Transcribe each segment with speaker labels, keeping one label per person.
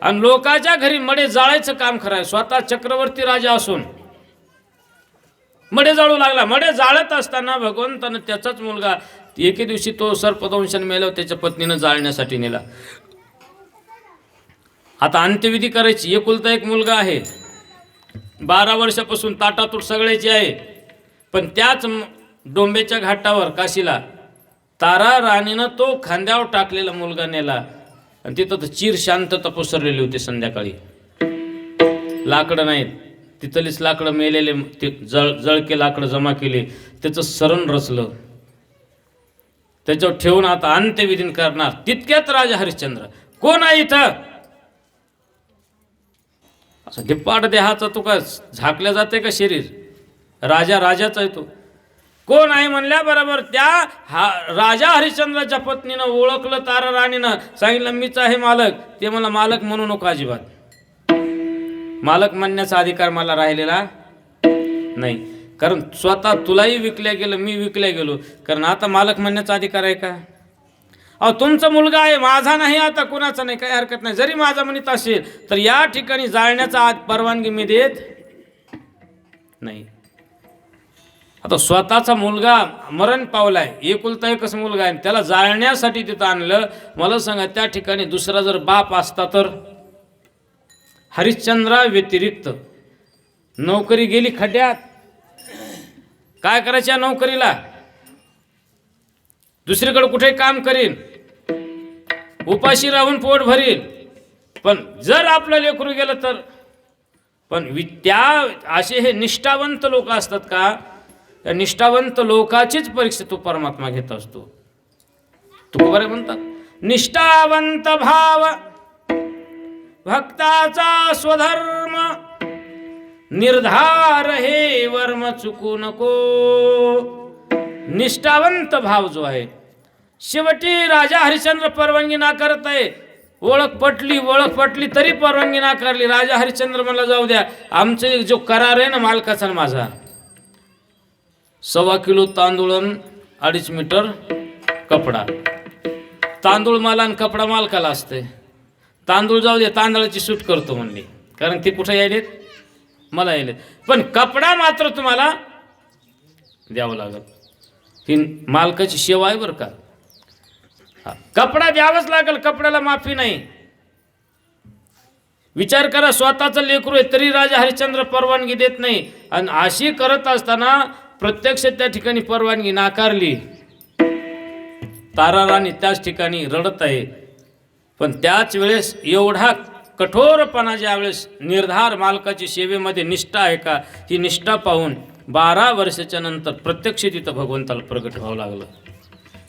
Speaker 1: आणि लोकांच्या घरी मडे जाळायचं काम कराय, स्वतः चक्रवर्ती राजा असून मडे जाळू लागला. मडे जाळत असताना भगवंतानं त्याचाच मुलगा एके दिवशी तो सर्पदंशन मेल्यावर त्याच्या पत्नीनं जाळण्यासाठी नेला. आता अंत्यविधी करायची. एकुलता एक मुलगा आहे, 12 वर्षापासून ताटातूट सगळ्याची आहे. पण त्याच डोंबेच्या घाटावर काशीला तारा राणीनं तो खांद्यावर टाकलेला मुलगा नेला आणि तिथं चीर शांतता पसरलेली होती. संध्याकाळी लाकडं नाहीत, तिथलीच लाकडं मेलेले, ते जळके लाकडं जमा केले, त्याचं सरण रचलं, त्याच्यावर ठेवून आता अंत्यविधी करणार. तितक्यात राजा हरिश्चंद्र, कोण आहे इथं? असं धिप्पाड देहाचा तो का झाकल्या जाते का शरीर? राजा राजाचा आहे तो. कोण आहे म्हणल्याबरोबर त्या राजा हरिश्चंद्राच्या पत्नीनं ओळखलं. तारा राणीनं सांगितलं, मीच आहे मालक. ते मला मालक म्हणू नको अजिबात. मालक म्हणण्याचा अधिकार मला राहिलेला नाही, कारण स्वतः तुलाही विकल्या गेलं, मी विकल्या गेलो, कारण आता मालक म्हणण्याचा अधिकार आहे का? अहो, तुमचा मुलगा आहे, माझा नाही, आता कुणाचा नाही, काही हरकत नाही. जरी माझा म्हणत असेल तर या ठिकाणी जाळण्याचा परवानगी मी देत नाही. आता स्वतःचा मुलगा मरण पावलाय, एकुलता एकच मुलगा आहे, त्याला जाळण्यासाठी तिथं आणलं. मला सांगा, त्या ठिकाणी दुसरा जर बाप असता तर? हरिश्चंद्रा व्यतिरिक्त नोकरी गेली खड्ड्यात. काय करायच्या नोकरीला? दुसरीकडे कुठे काम करीन, उपाशी राहून पोट भरील. पण जर आपलं लेकरू गेलं तर? पण त्या असे हे निष्ठावंत लोक असतात का? त्या निष्ठावंत लोकाचीच परीक्षा तो परमात्मा घेत असतो. तुकोबारे म्हणतात, निष्ठावंत भाव भक्ताचा स्वधर्म, निर्धार हे वर्म चुकू नको. निष्ठावंत भाव जो आहे, शेवटी राजा हरिश्चंद्र परवानगी नाकारत आहे. ओळख पटली तरी परवानगी नाकारली. राजा हरिश्चंद्र म्हणला, जाऊ द्या, आमचे जो करार आहे ना मालकाचा आणि माझा, 1.25 किलो तांदूळ 2.5 मीटर कपडा. तांदूळ मला आणि कपडा मालकाला असते. तांदूळ जाऊ दे, तांदळाची सूट करतो म्हणली, कारण ते कुठे यायलेत? मला यायलेत. पण कपडा मात्र तुम्हाला द्यावं लागत. ही मालकाची सेवा आहे बरं का. कपडा द्यावाच लागेल, कपड्याला माफी नाही. विचार करा, स्वतःचं लेकरू आहे तरी राजा हरिश्चंद्र परवानगी देत नाही. आणि अशी करत असताना प्रत्यक्ष त्या ठिकाणी परवानगी नाकारली. तारा राणी त्याच ठिकाणी रडत आहे. पण त्याच वेळेस एवढा कठोरपणा, ज्या वेळेस निर्धार, मालकाची सेवेमध्ये निष्ठा आहे का, ही निष्ठा पाहून 12 वर्षाच्या नंतर प्रत्यक्ष तिथं भगवंताला प्रगट व्हावं लागलं.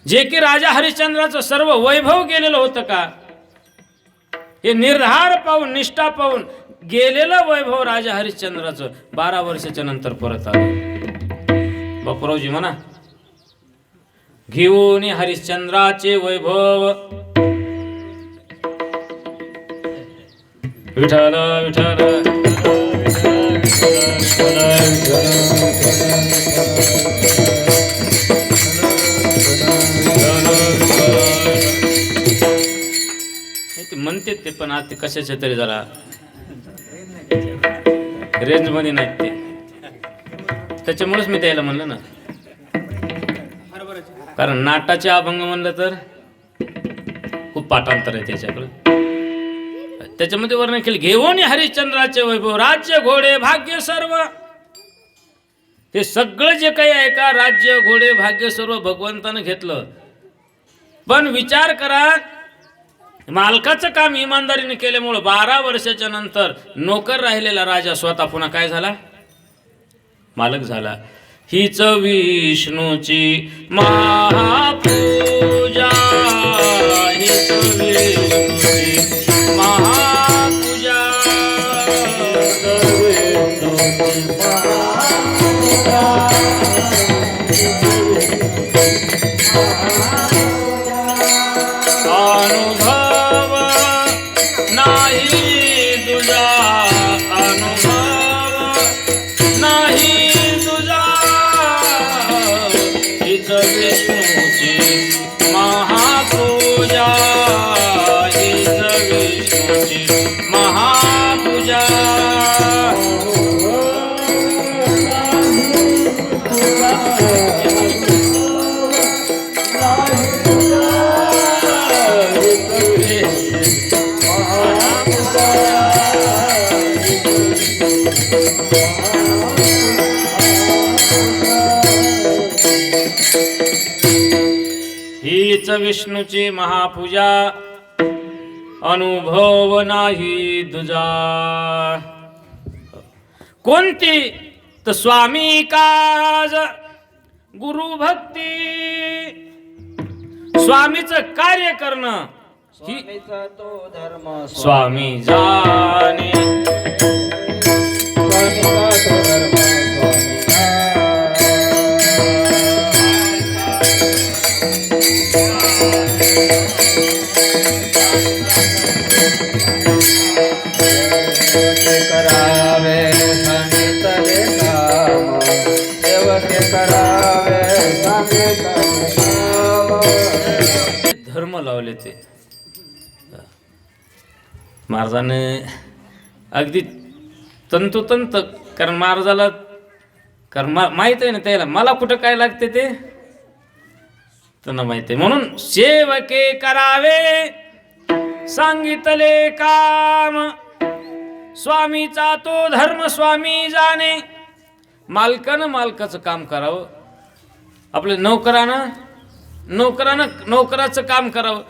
Speaker 1: जे की राजा हरिश्चंद्राचं सर्व वैभव गेलेलं होतं का, हे निर्धार पाहून, निष्ठा पाहून गेलेलं वैभव राजा हरिश्चंद्राचं 12 वर्षाच्या नंतर परत आलं. बापूरावजी म्हणा, घेऊन हरिश्चंद्राचे वैभव, विठ्ठल विठ्ठल म्हणते ते, पण आज ते कशाच्या तरी जरा रेंज मध्ये नाहीत ते, त्याच्यामुळेच मी द्यायला म्हणलं ना. कारण नाटाचे अभंग म्हणलं तर खूप पाठांतर आहे त्याच्याकडे. त्याच्यामध्ये वर्णन केले, घेऊन हरिश्चंद्राचे वैभव, राज्य घोडे भाग्य सर्व. हे सगळं जे काही आहे का, राज्य घोडे भाग्य सर्व भगवंतानं घेतलं. पण विचार करा, मालकाचं काम इमानदारीने केल्यामुळं 12 वर्षाच्या नंतर नोकर राहिलेला राजा स्वतः पुन्हा काय झाला? मालक झाला. हीच विष्णूची महापूजा, हीच विष्णूची महापूजा, अनुभव नाही तुझा, अनुभव नाही तुझा, हीच विष्णूची महापूजा, हीच विष्णू विष्णूची महापूजा हीच विष्णूची महापूजा अनुभव नाही दुजा कोणती तर स्वामी काज गुरु भक्ती स्वामीचं कार्य करणं ही
Speaker 2: स्वामीचा तो धर्म
Speaker 1: स्वामी जाणे
Speaker 2: स्वामीचा तो धर्म करावे सांगितले काम देवते करावे सांगितले काम
Speaker 1: धर्म लावले ते महाराजाने अगदी तंतोतंत कारण महाराजाला कारण माहित आहे ना त्याला मला कुठं काय लागते ते त्यांना माहित आहे म्हणून सेवके करावे सांगितले काम स्वामीचा तो धर्म स्वामी जाणे मालकानं मालकाचं काम करावं आपल्या नोकरानं नोकराचं काम करावं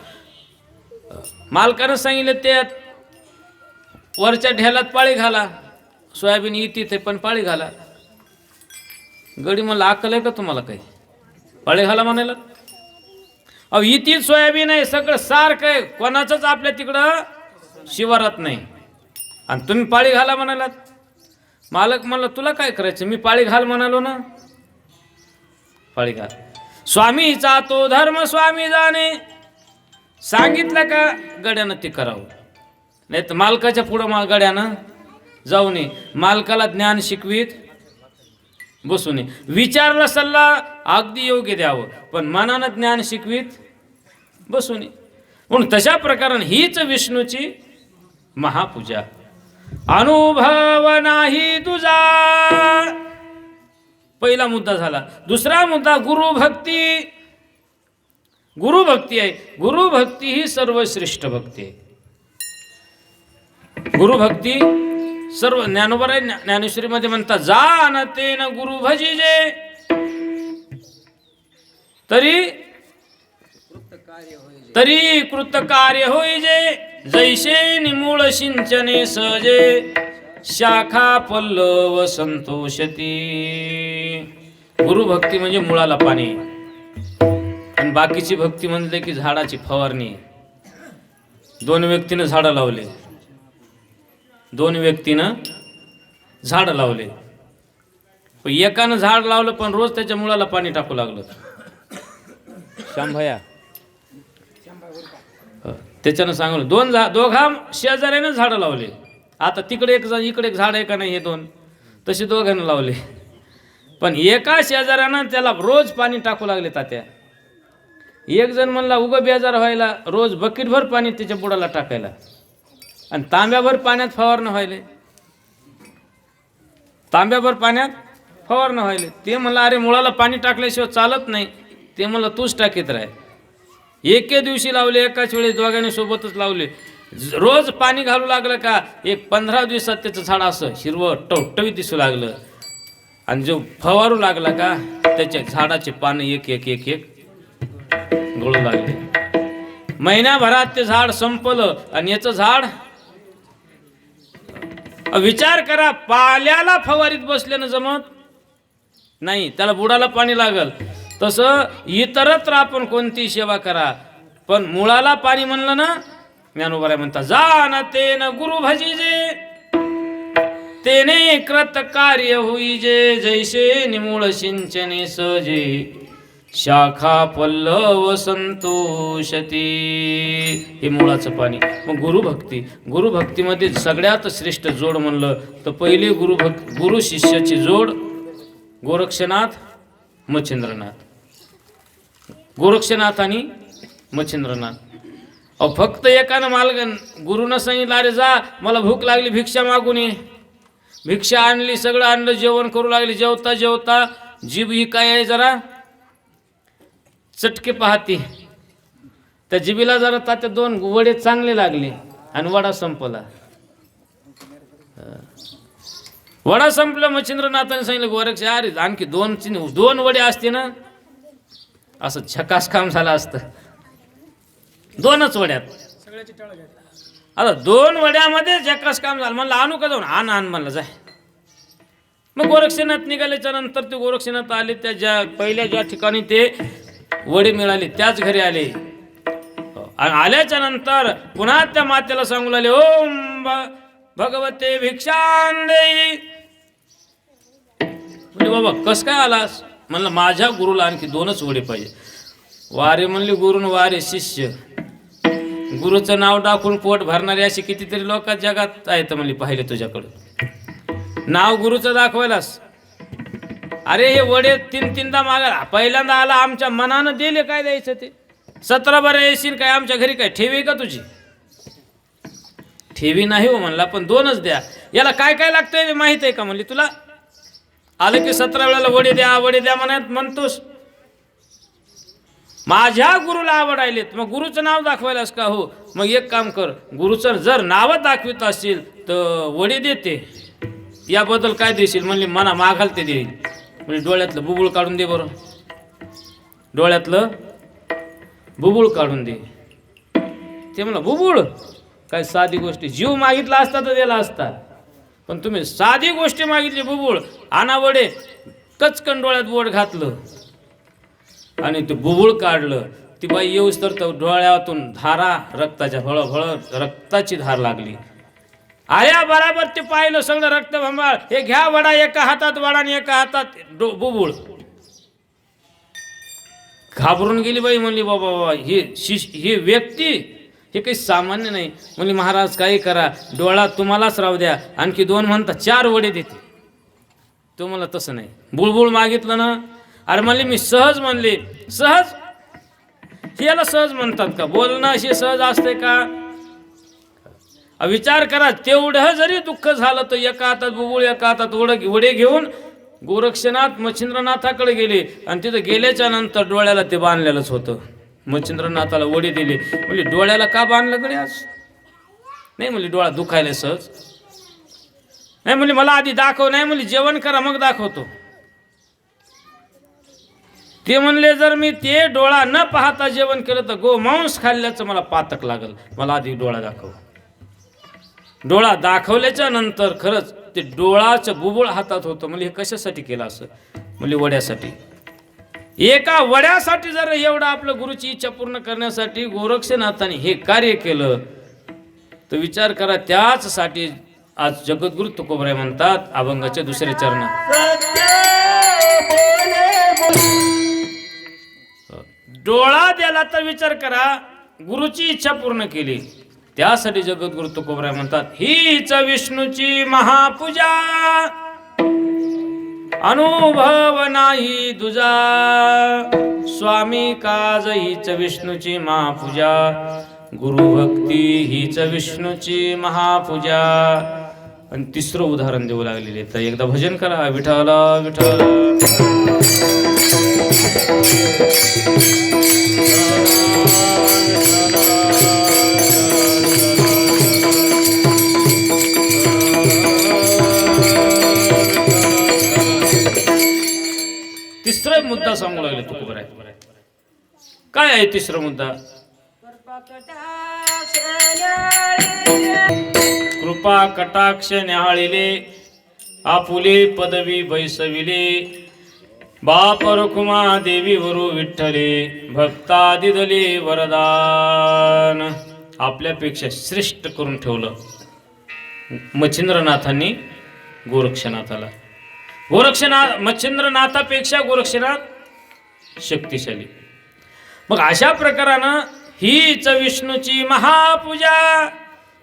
Speaker 1: मालकानं सांगितलं ते वरच्या ढेलात पाळी घाला सोयाबीन येते ते पण पाळी घाला गडी मला अक्कल आहे का तुम्हाला काही पाळी घाला म्हणायला अहो इथेच सोयाबीन आहे सगळं सारखं आहे कोणाचंच आपल्या तिकडं शिवारात नाही आणि तुम्ही पाळी घाला म्हणालात मालक म्हणलं तुला काय करायचं मी पाळी घाल म्हणालो ना पाळी घाल स्वामीचा तो धर्म स्वामी जाणे सांगितलं का गड्यानं ते करावं नाही तर मालकाच्या पुढं गड्यानं जाऊ नये मालकाला ज्ञान शिकवीत बसू नये विचारला सल्ला अगदी योग्य द्यावं पण मनानं ज्ञान शिकवीत बसू नये म्हणून तशा प्रकाराने हीच विष्णूची महापूजा अनुभव नाही तुझा पहिला मुद्दा झाला दुसरा मुद्दा गुरुभक्ती गुरुभक्ती आहे गुरुभक्ती ही सर्वश्रेष्ठ भक्ती आहे गुरुभक्ती सर्व ज्ञानोबा ज्ञानेश्वरीमध्ये म्हणतात जानते न गुरु भजिजे तरी कृत कार्य होईजे जैसे निमूळ सिंचने सहजे शाखा पल्लव संतोषती गुरुभक्ती म्हणजे मुळाला पाणी आणि बाकीची भक्ती म्हणले की झाडाची फवारणी दोन व्यक्तीनं झाडं लावले झाड लावले एकानं झाड लावलं पण रोज त्याच्या मुळाला पाणी टाकू लागलं शांभया त्याच्यानं सांगलं दोघा शेजाऱ्यानं झाडं लावले आता तिकडे एक इकडे एक झाड आहे का नाही हे दोन तसे दोघांना लावले पण एका शेजाऱ्यानं त्याला रोज पाणी टाकू लागले तात्या एक जण म्हणला उगं बेजार व्हायला रोज बकेटभर पाणी त्याच्या बुडाला टाकायला आणि तांब्याभर पाण्यात फवारणं व्हायले ते म्हणलं अरे मुळाला पाणी टाकल्याशिवाय चालत नाही ते म्हणलं तूच टाकीत राह एके दिवशी लावले एकाच वेळेस दोघांनी सोबतच लावले रोज पाणी घालू लागलं का एक 15 दिवसात त्याचं झाड असं हिरवं टवटवीत दिसू लागलं आणि जो फवारू लागला का त्याच्या झाडाचे पानं एक एक एक एक गळू लागले महिन्याभरात ते झाड संपलं आणि याचं झाड विचार करा पाल्याला फवारीत बसल्यानं जमत नाही त्याला बुडाला पाणी लागल तसं इतरत्र आपण कोणती सेवा करा पण मुळाला पाणी म्हणलं ना ज्ञानोबा म्हणता जानते न गुरु भजिजे तेने कृत कार्य होईजे जैसे निमूळ सिंचने सहजे शाखा पल्लव संतोषती हे मुळाचं पाणी मग गुरुभक्तीमध्ये सगळ्यात श्रेष्ठ जोड म्हणलं तर पहिले गुरु शिष्याची जोड गोरक्षनाथ मच्छिंद्रनाथ आणि मच्छिंद्रनाथ अहो फक्त एकानं गुरुनं सांगितलं, अरे जा मला भूक लागली भिक्षा मागून ये. भिक्षा आणली, सगळं आणलं, जेवण करू लागली. जेवता जेवता जीभ ही काय आहे जरा चटके पाहते. त्या जिबीला जरा तात्या 2 वडे चांगले लागले आणि वडा संपला. वडा संपला. मच्छिंद्रनाथाने सांगितलं गोरक्ष, अरे आणखी 2 वडे असते ना असं झकास काम झालं असतं. 2च वड्यात आता 2 वड्यामध्ये झकास काम झालं. म्हणलं आणू का जाऊन? आण म्हणलं जाय. मग गोरक्षनाथ निघाल्याच्या नंतर ते गोरक्षनाथ आले. त्या ज्या ठिकाणी ते वडे मिळाले त्याच घरी आले. आणि आल्याच्या नंतर पुन्हा त्या मातेला सांगू लागले, ओम भगवते भिक्षां देई. म्हणजे बाबा कस काय आलास? म्हणलं माझ्या गुरुला आणखी 2च वडे पाहिजे. वारे म्हणली गुरुन वारे शिष्य. गुरुचं नाव टाकून पोट भरणारे अशी कितीतरी लोक जगात आहेत म्हणली, पाहिले तुझ्याकडं. नाव गुरुचं दाखवायलास. अरे हे वडे 3-3दा मागा. पहिल्यांदा आला आमच्या मनानं दिले, काय द्यायचं ते 17 बरं येशील काय आमच्या घरी? काय ठेवी का तुझी? ठेवी नाही हो म्हणला, पण 2च द्या. याला काय काय लागतंय माहित आहे का म्हणली तुला? आलं की 17 वेळेला वडे द्या म्हणतोस. माझ्या गुरुला आवडायलेत, मग गुरुचं नाव दाखवायलास का? हो. मग एक काम कर, गुरुचं जर नाव दाखवित असतील तर वडे देते. याबद्दल काय देशील? म्हणली मना मागाल ते देईल. म्हणजे डोळ्यातलं बुबुळ काढून दे बरं. डोळ्यातलं बुबुळ काढून दे. ते म्हणलं बुबुळ काय साधी गोष्टी. जीव मागितला असता तर दिला असता, पण तुम्ही साधी गोष्टी मागितली. बुबुळ आणा वडे. कचकन डोळ्यात बोट घातलं आणि ते बुबुळ काढलं. ती बाई येऊस तर डोळ्यातून धारा रक्ताच्या फळफळ रक्ताची धार लागली. आल्या बराबर ते पाहिलं सगळं रक्त भंबाळ. हे घ्या वडा, एका हातात वडा आणि एका हातात बुबुळ. घाबरून गेली बाई. म्हणली बाबा ही व्यक्ती हे काही सामान्य नाही. म्हणली महाराज काही करा, डोळा तुम्हालाच राहू द्या. आणखी 2 म्हणता 4 वडे देते. तो मला तसं नाही. बुळबुळ मागितलं ना. अरे म्हणली मी सहज म्हणले. सहज याला सहज म्हणतात का? बोलणं अशी सहज असते का? विचार करा. तेवढं जरी दुःख झालं तर एका हातात बुबुळ एका हातात वडे घेऊन गोरक्षनाथ मच्छिंद्रनाथाकडे गेले. आणि तिथं गेल्याच्या नंतर डोळ्याला ते बांधलेलंच होतं. मच्छिंद्रनाथाला वडे दिले. म्हणजे डोळ्याला का बांधलं कडे आज? नाही म्हणली डोळा दुखायला सहज. नाही म्हणली मला आधी दाखव. नाही म्हणली जेवण करा मग दाखवतो. ते म्हणले जर मी ते डोळा न पाहता जेवण केलं तर गोमांस खाल्ल्याचं मला पातक लागल. मला आधी डोळा दाखव. डोळा दाखवल्याच्या नंतर खरंच ते डोळाचं बुबुळ हातात होतं. म्हणजे हे कशासाठी केलं असं? म्हणजे वड्यासाठी. एका वड्यासाठी जर एवढं आपलं गुरुची इच्छा पूर्ण करण्यासाठी गोरक्षनाथाने हे कार्य केलं तर विचार करा. त्याचसाठी आज जगद्गुरु तुकोबराय म्हणतात अभंगाच्या 2ऱ्या चरणात, डोळा द्याला तर विचार करा गुरुची इच्छा पूर्ण केली. त्यासाठी जगद्गुरु तुकोबराय म्हणतात हीच विष्णूची महापूजा, अनुभव नाही दुजा. स्वामी काज हीच विष्णूची महापूजा, गुरुभक्ती हीच विष्णूची महापूजा. आणि 3रं उदाहरण देऊ लागलेले. तर एकदा भजन करा. विठ्ठल विठ्ठल. तिसरा मुद्दा सांगू लागले तुकोबराय. काय आहे 3रा मुद्दा? कृपा कटाक्ष न्याहाळिले, आपुले पदवी बैसविले. बाप रुक्मा देवी वरु विठ्ठले, भक्ता दिदले वरदान. आपल्यापेक्षा श्रेष्ठ करून ठेवलं मच्छिंद्रनाथांनी गोरक्षनाथाला. मच्छिंद्रनाथापेक्षा गोरक्षनाथ शक्तिशाली. मग अशा प्रकारानं हीच विष्णूची महापूजा.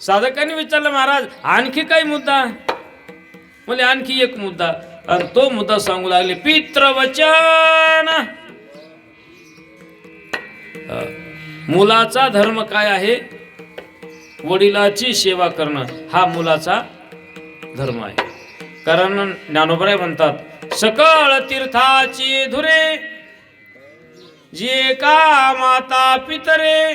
Speaker 1: साधकांनी विचारलं महाराज आणखी काही मुद्दा? म्हणजे आणखी एक मुद्दा. आणि तो मुद्दा सांगू लागले पितृवचन. मुलाचा धर्म काय आहे? वडिलाची सेवा करणं हा मुलाचा धर्म आहे. कारण ज्ञानोबराय म्हणतात, सकळ तीर्थाची धुरे जे का माता पितरे,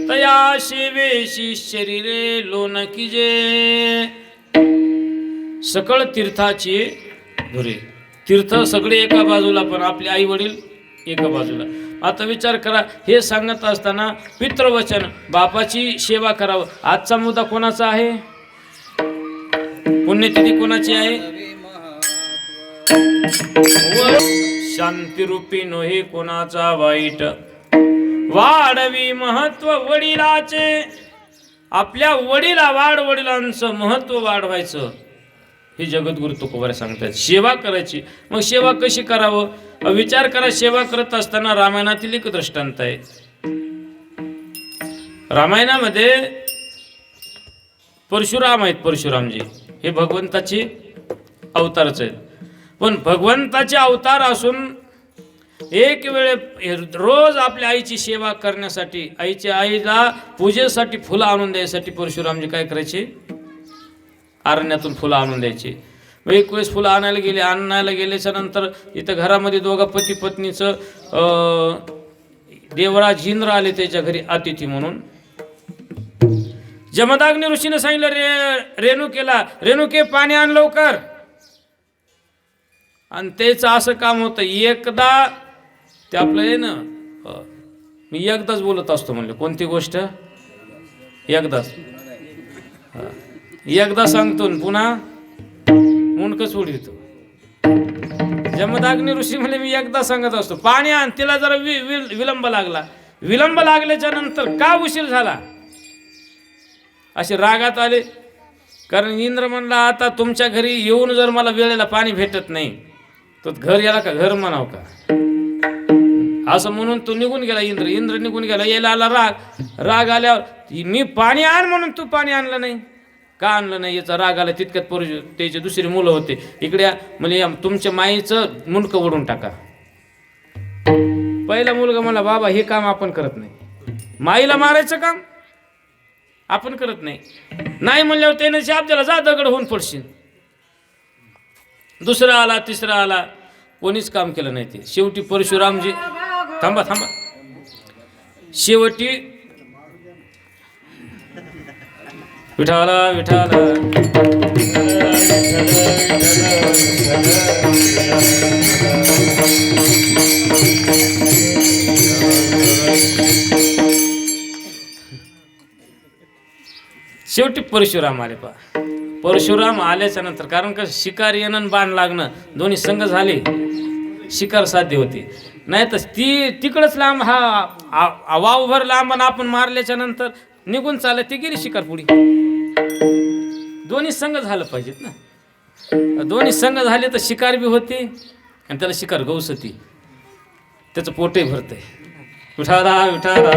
Speaker 1: तया शिवेशी शरीरे लोन कीजे. सकळ तीर्थाची धुरे, तीर्थ सगळे एका बाजूला पण आपले आई वडील एका बाजूला. आता विचार करा, हे सांगत असताना पितृवचन, बापाची सेवा करावं. आजचा मुद्दा कोणाचा आहे? पुण्यतिथी कोणाची आहे? शांतिरूपी नोहे कोणाचा वाईट. वाढवी महत्व वडिलाचे, आपल्या वडिलांचं महत्व वाढवायचं. हे जगद्गुरु तुकोबाराय सांगतात. सेवा करायची. मग सेवा कशी करावं? विचार करा, सेवा करत असताना रामायणातील एक दृष्टांत आहे. रामायणामध्ये परशुराम आहेत. परशुरामजी हे भगवंताचे अवतारच आहेत. पण भगवंताचे अवतार असून एक वेळे रोज आपल्या आईची सेवा करण्यासाठी, आईला पूजेसाठी फुलं आणून द्यायसाठी परशुरामजी काय करायचे? अरण्यातून फुलं आणून द्यायचे. मग एक वेळेस फुलं आणायला गेल्याच्या नंतर इथं घरामध्ये दोघा पती पत्नीचं देवराज इंद्र आले त्याच्या घरी अतिथी म्हणून. जमदाग्नी ऋषीने सांगितलं रेणुकेला, रेणुके पाणी आण लवकर. आणि त्याचं असं काम होतं, एकदा ते आपलं आहे ना, मी एकदाच बोलत असतो म्हणले. कोणती गोष्ट? एकदाच. एकदा सांगतो पुन्हा मुंडकं सोडवितो. जमदाग्नी ऋषी म्हणले मी एकदा सांगत असतो, पाणी आण. तिला जरा विलंब लागला. विलंब लागल्याच्या नंतर का उशीर झाला असे रागात आले. कारण इंद्र म्हणला, आता तुमच्या घरी येऊन जर मला वेळेला पाणी भेटत नाही तर घर याला का घर म्हणाव का? असं म्हणून तो निघून गेला. इंद्र निघून गेला. यायला आला राग आल्यावर मी पाणी आण म्हणून तू पाणी आणलं नाही का? आणलं नाही याचा राग आला. तितक्यात त्याचे दुसरी मुलं होते. इकडे म्हणजे तुमच्या माईचं मुंडकं ओढून टाका. पहिला मुलगा म्हणला, बाबा हे काम आपण करत नाही. माईला मारायचं काम आपण करत नाही. नाही म्हणल्यावर त्याने शाप दिला, जा दगड होऊन पडशील. दुसरा आला, तिसरा आला, कोणीच काम केलं नाही. ते शेवटी परशुरामजी, थांबा शेवटी विठाला विठाला शेवटी परशुराम आले. परशुराम आल्याच्या नंतर, कारण का शिकार येणं बाण लागणं दोन्ही संघ झाले, शिकार साध्य होती. नाही तर ती तिकडंच लांब, हा वावभर लांब, आणि आपण मारल्याच्या नंतर निघून चालत ती गेली शिकार पुढे. दोन्ही संघ झालं पाहिजेत ना. दोन्ही संघ झाले तर शिकार बी होते आणि त्याला शिकार गवसती, त्याचं पोटही भरतंय. विठाला विठाला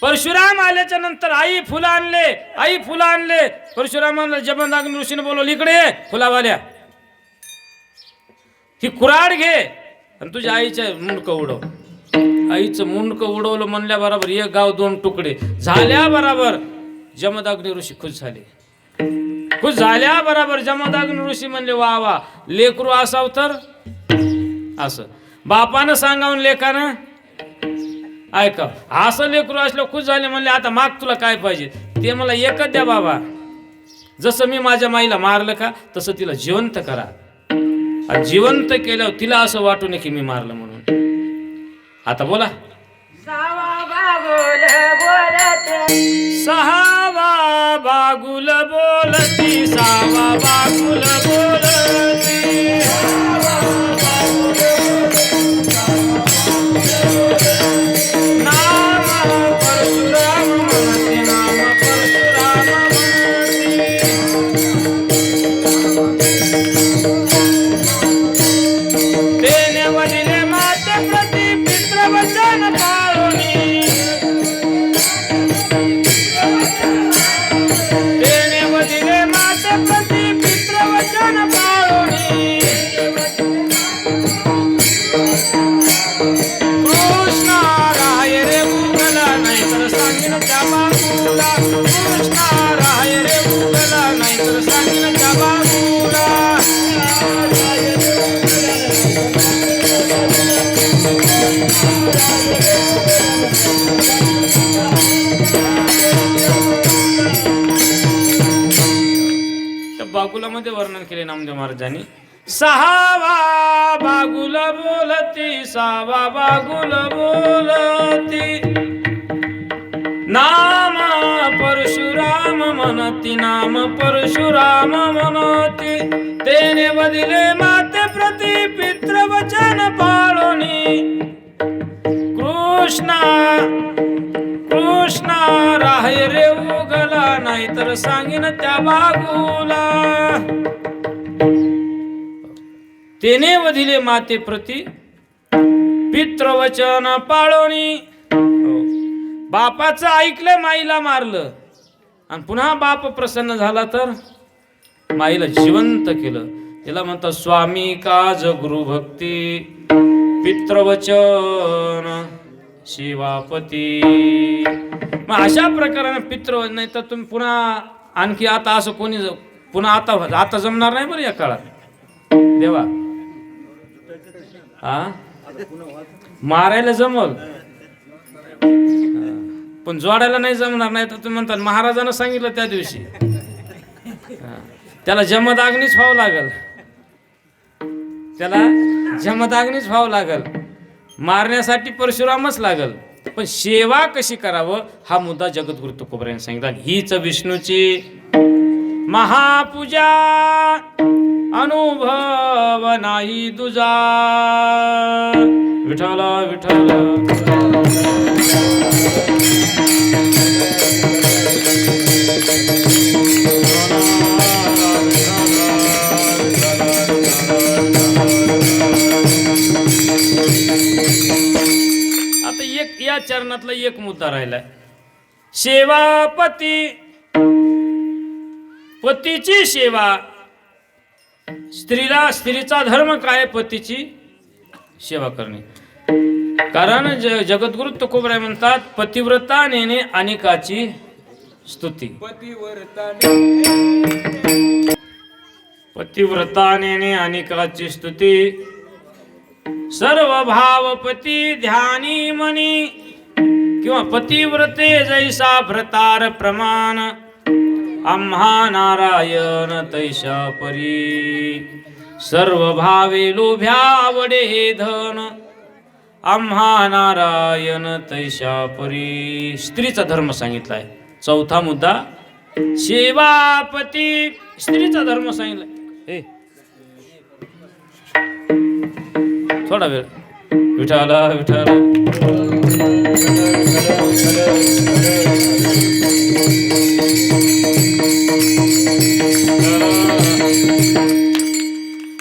Speaker 1: परशुराम आल्याच्या नंतर आई फुलं आणले. परशुरामाला जमदाग्नी ऋषीने बोलवलं, इकडे ये फुलावाल्या, ही कुऱ्हाड घे आणि तुझ्या आईचं मुंडकं उडव. आईचं मुंडकं उडवलं म्हणल्या बरोबर एक गाव दोन तुकडे झाल्या. बरोबर जमदाग्नी ऋषी खुश झाले. खुश झाल्या बरोबर जमदाग्नी ऋषी म्हणले, वा वा, लेकरू असाव तर असं. बापानं सांगावून लेकानं ऐका, असं लेकरू असलं. खुश झाले. म्हणले, आता माग तुला काय पाहिजे ते मला एकच द्या बाबा. जसं मी माझ्या माईला मारलं का तसं तिला जिवंत करा. आणि जिवंत केल्यावर तिला असं वाटू नये की मी मारलं म्हणून. आता बोला. सहावा बागुल बोलती, सावा बागुल बोलती. नाम परशुराम म्हणते, नाम परशुराम म्हणते. तेने वडिले माते प्रति पितृवचन पाळोनी. तेने वडिले माते प्रति पितृवचन फुलामध्ये वर्णन केले नामदेव महाराजांनी. सहावा बागुल बोलती, सहावा बागुल बोलती, नाम परशुराम म्हणती, नाम परशुराम म्हणती, तेने बदिले माते प्रति पितृ वचन पाळोनी, कृष्णा कृष्णा राहे रे उगला, नाहीतर सांगीन त्या बागुला, तेने वधिले माते प्रति पितृवचन पाळोनी. बापाचं ऐकलं, माईला मारलं, आणि पुन्हा बाप प्रसन्न झाला तर माईला जिवंत केलं. तिला म्हणतात स्वामी काज गुरु भक्ती, पितृवचन शिवापती. मग अशा प्रकाराने पितृ नाही तर तुम्ही पुन्हा आणखी आता असं कोणी पुन्हा आता जमणार नाही बरं या काळात. देवा हा मारायला जमल पण जोडायला नाही जमणार. नाही तर तुम्ही म्हणतात महाराजांना सांगितलं त्या दिवशी, त्याला जमदाग्नीच व्हावं लागल, त्याला जमदाग्नीच व्हावं लागल, मारण्यासाठी परशुरामच लागल. पण सेवा कशी करावं हा मुद्दा जगद्गुरु तुकोबरायांनी सांगितला. हीच विष्णूची महापूजा, अनुभव नाही दुजा. विठ्ठल विठ्ठल आता एक या चरणातला एक मुद्दा राहिलाय. सेवापती, पतीची सेवा. स्त्रीचा धर्म काय? पतीची सेवा करणे. कारण जगद्गुरु तुकोबराय म्हणतात पतिव्रता नेणे अनेकाची स्तुती. पतिव्रता नेणे अनेकाची स्तुती, सर्व भावपती ध्यानी मनी, किंवा पतिव्रते जैसा भ्रतार प्रमाण, आम्हा नारायण तैशा परी, सर्व भावे लोभ्या आवडे हे धन, आम्हा नारायण तैशा परी. स्त्रीचा धर्म सांगितलाय. चौथा मुद्दा सेवापती, स्त्रीचा धर्म सांगितलाय. थोडा वेळ विठ्ठल विठ्ठल.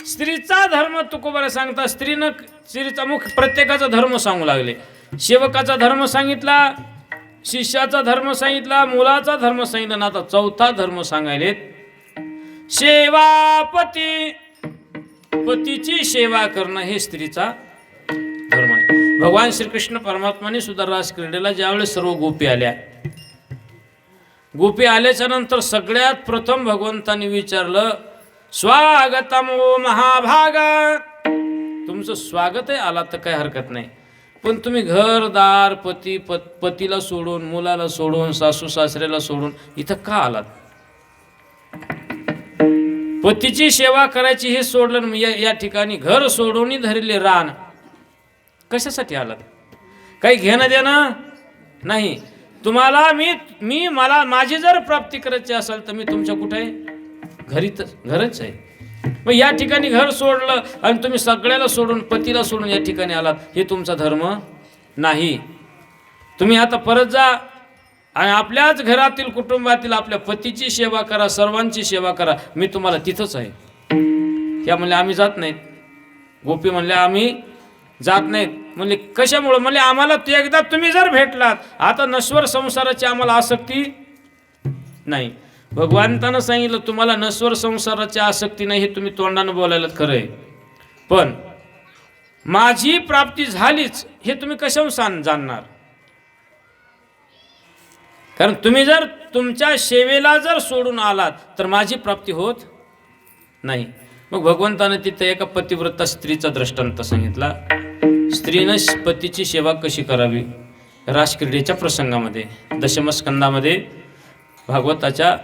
Speaker 1: स्त्रीचा धर्म तुकोबरा सांगता. स्त्रीचा मुख प्रत्येकाचा धर्म सांगू लागले. सेवकाचा धर्म सांगितला, शिष्याचा धर्म सांगितला, मुलाचा धर्म सांगितला. ना आता चौथा धर्म सांगायले सेवापती, पतीची सेवा करणं हे स्त्रीचा धर्म आहे. भगवान श्रीकृष्ण परमात्माने सुद्धा रास क्रीडेला ज्यावेळेस सर्व गोपी आल्या, गोपी आल्याच्या नंतर सगळ्यात प्रथम भगवंतांनी विचारलं स्वागतम ओ महाभागा. तुमचं स्वागत आहे, आला तर काही हरकत नाही, पण तुम्ही घरदार पतीला सोडून, मुलाला सोडून, सासू सासऱ्याला सोडून इथं का आलात? पतीची सेवा करायची हे सोडलं, या ठिकाणी घर सोडून धरले रान. कशासाठी आलात? काही घेणं देणं नाही तुम्हाला. मला माझी जर प्राप्ती करायची असेल तर मी तुमच्या कुठे आहे? घरच आहे. मग या ठिकाणी घर सोडलं आणि तुम्ही सगळ्याला सोडून, पतीला सोडून या ठिकाणी आलात, हे तुमचा धर्म नाही. तुम्ही आता परत जा आणि आपल्याच घरातील कुटुंबातील आपल्या पतीची सेवा करा, सर्वांची सेवा करा. मी तुम्हाला तिथंच आहे. त्या म्हणले आम्ही जात नाहीत. गोपी म्हणले आम्ही जात नाहीत. म्हणले कशामुळं? म्हणले आम्हाला एकदा तुम्ही जर भेटलात, आता नश्वर संसाराची आम्हाला आसक्ती नाही. भगवंतानं सांगितलं तुम्हाला नश्वर संसाराची आसक्ती नाही, हे तुम्ही तोंडानं बोलायला खरं आहे, पण माझी प्राप्ती झालीच हे तुम्ही कशाहून जाणणार? कारण तुम्ही जर तुमच्या सेवेला जर सोडून आलात तर माझी प्राप्ती होत नाही. मग भगवंतानं तिथं एका पतिव्रता स्त्रीचा दृष्टांत सांगितला. स्त्रीनं पतीची सेवा कशी करावी रासक्रीडेच्या प्रसंगामध्ये, दशमस्कंदामध्ये भागवताच्या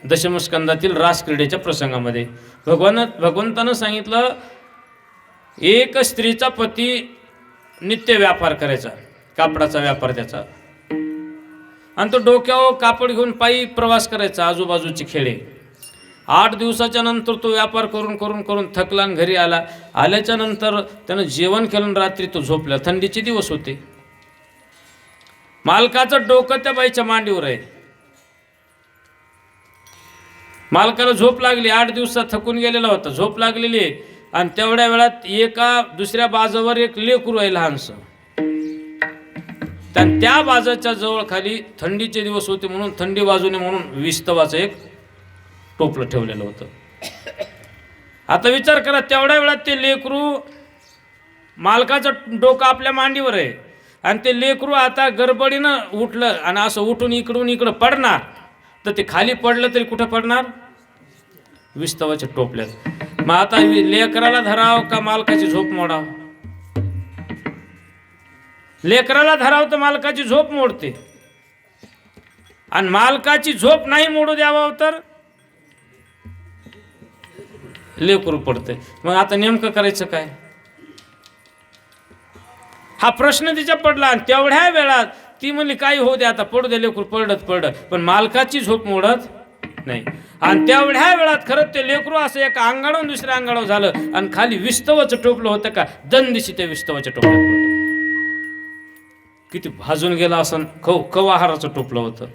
Speaker 1: दशमस्कंदातील रास क्रीडेच्या प्रसंगामध्ये भगवंतानं सांगितलं, एक स्त्रीचा पती नित्य व्यापार करायचा, कापडाचा व्यापार त्याचा, आणि तो डोक्यावर कापड घेऊन पायी प्रवास करायचा आजूबाजूची खेडे. 8 दिवसाच्या नंतर तो व्यापार करून करून करून थकला आणि घरी आला. आल्याच्या नंतर त्यानं जेवण केलं आणि रात्री तो झोपला. थंडीचे दिवस होते. मालकाचं डोकं त्या बाईच्या मांडीवर आहे. मालकाला झोप लागली, 8 दिवसात थकून गेलेला होता, झोप लागलेली आहे. आणि तेवढ्या वेळात एका दुसऱ्या बाजावर एक लेकरू आहे लहानसं. त्या बाजाच्या जवळ खाली थंडीचे दिवस होते म्हणून थंडी वाजू नये म्हणून विस्तवाचं एक टोपलं ठेवलेलं होतं. आता विचार करा, तेवढ्या वेळात ते लेकरू, मालकाचं डोकं आपल्या मांडीवर आहे आणि ते लेकरू आता गडबडीनं उठलं आणि असं उठून इकडून इकडं पडणार, तर ते खाली पडलं तरी कुठं पडणार? विस्तवाच्या टोपल्यात. मग आता लेकराला धराव का मालकाची झोप मोडाव? लेकराला धराव तर मालकाची झोप मोडते, आणि मालकाची झोप नाही मोडू द्यावं तर लेकरू पडते. मग आता नेमकं करायचं काय? हा प्रश्न तिच्या पडला. आणि तेवढ्या वेळात ती म्हणली काही होऊ दे, आता पडू दे लेकरू, पडत, पण मालकाची झोप मोडत नाही. आणि तेवढ्या वेळात खरंच ते लेकरू असं एका अंगाडून दुसऱ्या अंगाडून झालं आणि खाली विस्तवाचं टोपलं होतं का, दंदिशी त्या विस्तवाच्या टोपल्यात पडलं. किती भाजून गेला असं, कवाहाराचं टोपलं होतं.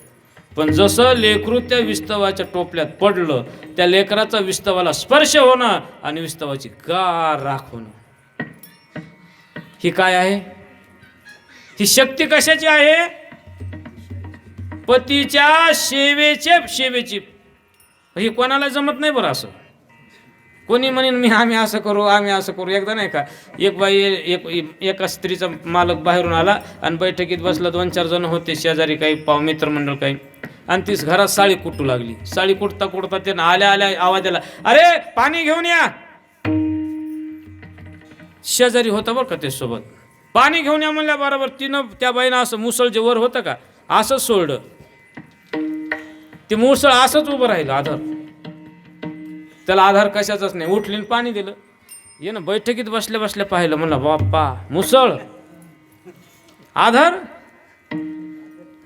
Speaker 1: पण जसं लेकरू त्या विस्तवाच्या टोपल्यात पडलं, त्या लेकराचा विस्तवाला स्पर्श होणं आणि विस्तवाची गार राख होणं, ही काय आहे? ही शक्ती कशाची आहे? पतीच्या सेवेची. ही कोणाला जमत नाही बरं. असं कोणी म्हणेन आम्ही असं करू. एकदा नाही का, एक बाई एका स्त्रीचा मालक बाहेरून आला आणि बैठकीत बसला. 2-4 जण होते शेजारी, काही मित्रमंडळ काही, आणि तीच घरात साळी कुटू लागली. साळी कुटता त्यानं आल्या आवाज दिला, अरे पाणी घेऊन या. शेजारी होता बरं का ते सोबत. पाणी घेऊन या म्हणल्या बरोबर तिनं त्या बाईनं असं मुसळ जे वर होतं का असंच सोडलं. ते मुसळ असंच उभं राहिलं आधार. त्याला आधार कशाचाच नाही. उठलीन पाणी दिलं. ये ना बैठकीत बसल्या पाहिलं, म्हणलं बाप्पा मुसळ आधार,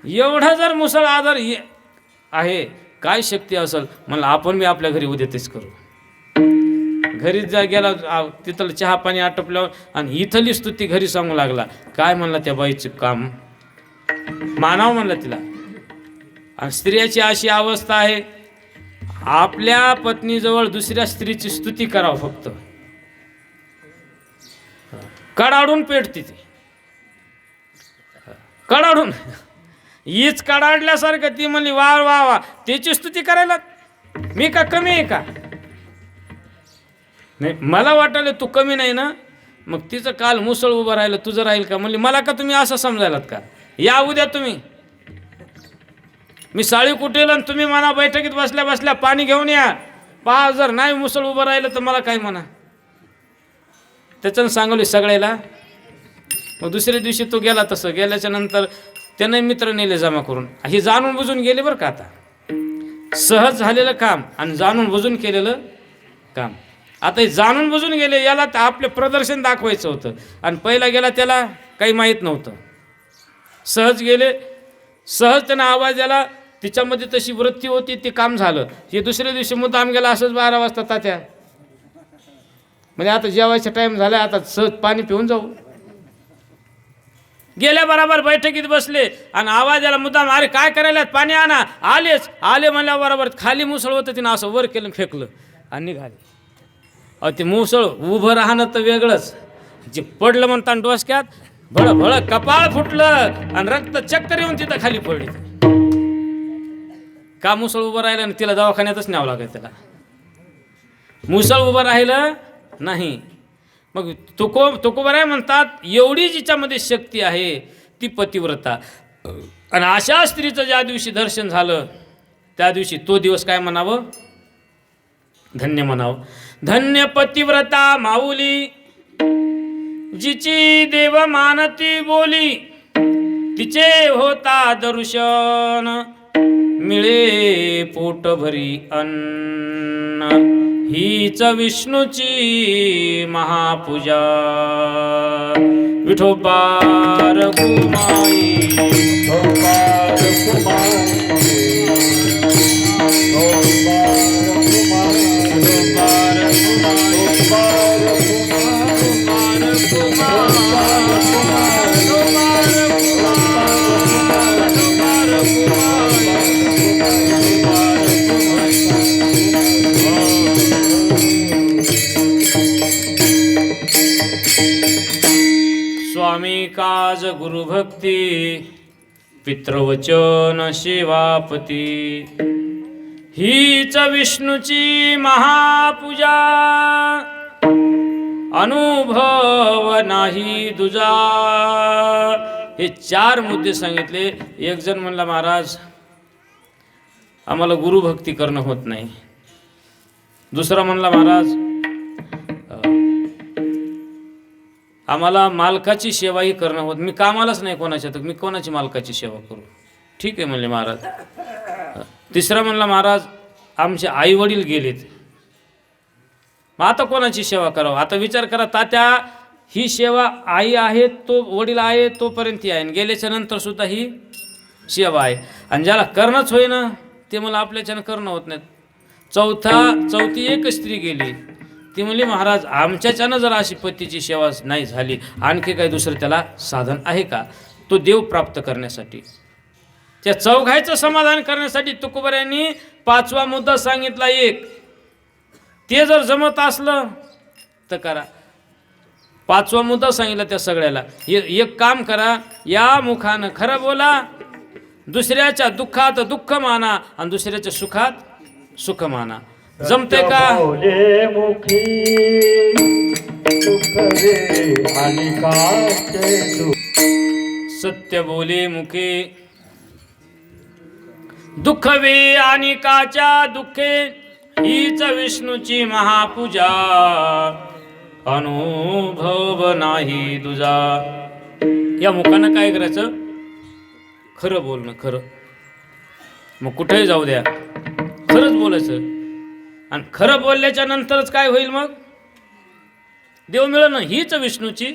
Speaker 1: एवढा जर मुसळ आधार आहे, काय शक्ती असेल. म्हणलं आपण मी आपल्या घरी उद्या तेच करू. घरी गेला, तिथलं चहा पाणी आटपल्यावर आणि इथली स्तुती घरी सांगू लागला. काय म्हणला त्या बाईचं काम मानावं म्हणलं तिला. आणि स्त्रियाची अशी अवस्था आहे, आपल्या पत्नीजवळ दुसऱ्या स्त्रीची स्तुती करावं फक्त, कडाडून पेटते ती, कडाडून. हीच कडाडल्यासारखं ती म्हणली वा वा वा, त्याची स्तुती करायला मी का कमी आहे का? नाही, मला वाटलं तू कमी नाही ना. मग तिचं काल मुसळ उभं राहिलं, तुझं राहील का? म्हणली मला का तुम्ही असं समजायलात का? या उद्या तुम्ही, मी साळी कुटेल आणि तुम्ही म्हणा बैठकीत बसल्या पाणी घेऊन या. पहा जर नाही मुसळ उभं राहिलं तर मला काय म्हणा. त्याच्यानं सांगली सगळ्याला. मग दुसऱ्या दिवशी तो गेला. तसं गेल्याच्या नंतर त्याने मित्र नेले जमा करून. हे जाणून बुजून गेले बरं का. आता सहज झालेलं काम आणि जाणून बुजून केलेलं काम. आता हे जाणून बुजून गेले, याला आपलं प्रदर्शन दाखवायचं होतं आणि पहिला गेला त्याला काही माहीत नव्हतं. सहज गेले, सहज त्यानं आवाज आला, तिच्यामध्ये तशी वृत्ती होती, ते काम झालं. हे दुसऱ्या दिवशी मुद्दाम गेला असंच 12 वाजता तात्या म्हणजे आता जेवायचा टाईम झाला, आता सहज पाणी पिऊन जाऊ. गेल्या बरोबर बैठकीत बसले आणि आवाज आला मुद्दाम, अरे काय करायला, पाणी आणा. आले म्हणल्या बरोबर खाली मुसळ होतं, तिनं असं वर केलं, फेकलं आणि निघाले. ते मुसळ उभं राहणं तर वेगळंच, जे पडलं म्हणता डोसक्यात भळ कपाळ फुटलं आणि रक्त चक्कर येऊन तिथं खाली पडली. का मुसळ उभं राहिलं आणि तिला दवाखान्यातच न्यावं लागेल त्याला. मुसळ उभं राहिलं नाही. मग तुकोबराय म्हणतात, एवढी जिच्यामध्ये शक्ती आहे ती पतिव्रता. आणि अशा स्त्रीचं ज्या दिवशी दर्शन झालं त्या दिवशी तो दिवस काय म्हणावं? धन्य म्हणावं. धन्य पतिव्रता माऊली, जिची देव मानती बोली, तिचे होता दर्शन. मिळे पोट भरी अन्न हीच विष्णूची महापूजा विठोबा रघुमाई
Speaker 2: गोपाल कुमार गोपाल कुमार
Speaker 1: स्वामी काज गुरुभक्ती पितृवचन सेवापती हीच विष्णूची महापूजा अनुभव नाही दुजा. हे 4 मुद्दे सांगितले. एक जण म्हणला महाराज आम्हाला गुरुभक्ती करणं होत नाही. दुसरा म्हणला महाराज आम्हाला मालकाची सेवाही करणं होत, मी कामालाच नाही कोणाच्या, तर मी कोणाची मालकाची सेवा करू. ठीक आहे म्हणले महाराज. तिसरा म्हणला महाराज आमचे आई वडील गेलेत, मग आता कोणाची सेवा करावं. आता विचार करा तात्या, ही सेवा आई आहे तो वडील आहे तोपर्यंत ती आहे, आणि गेल्याच्या नंतर सुद्धा ही सेवा आहे. आणि ज्याला करणंच होईना ते मला आपल्याच्यानं करणं होत नाही. चौथी एक स्त्री गेली, ती म्हणली महाराज आमच्याच्यानं जर अशी पतीची सेवा नाही झाली आणखी काही दुसरं त्याला साधन आहे का. तो देव प्राप्त करण्यासाठी, त्या चौघायचं समाधान करण्यासाठी तुकोबर यांनी 5वा मुद्दा सांगितला एक. ते जर जमत असलं तर करा. 5वा मुद्दा सांगितला त्या सगळ्याला. एक काम करा, या मुखानं खरं बोला, दुसऱ्याच्या दुःखात दुःख माना आणि दुसऱ्याच्या सुखात सुख माना. जमते का.
Speaker 2: बोले मुखी दुःख रे आणि काचे दुःख.
Speaker 1: सत्य बोले मुखे दुःख वे आणि काच्या दुःखे हीच विष्णूची महापूजा अनुभव नाही तुझा. या मुखानं काय करायचं, खरं बोलणं. खरं मग कुठेही जाऊ द्या खरंच बोलायचं. आणि खरं बोलल्याच्या नंतरच काय होईल, मग देव मिळणं हीच विष्णूची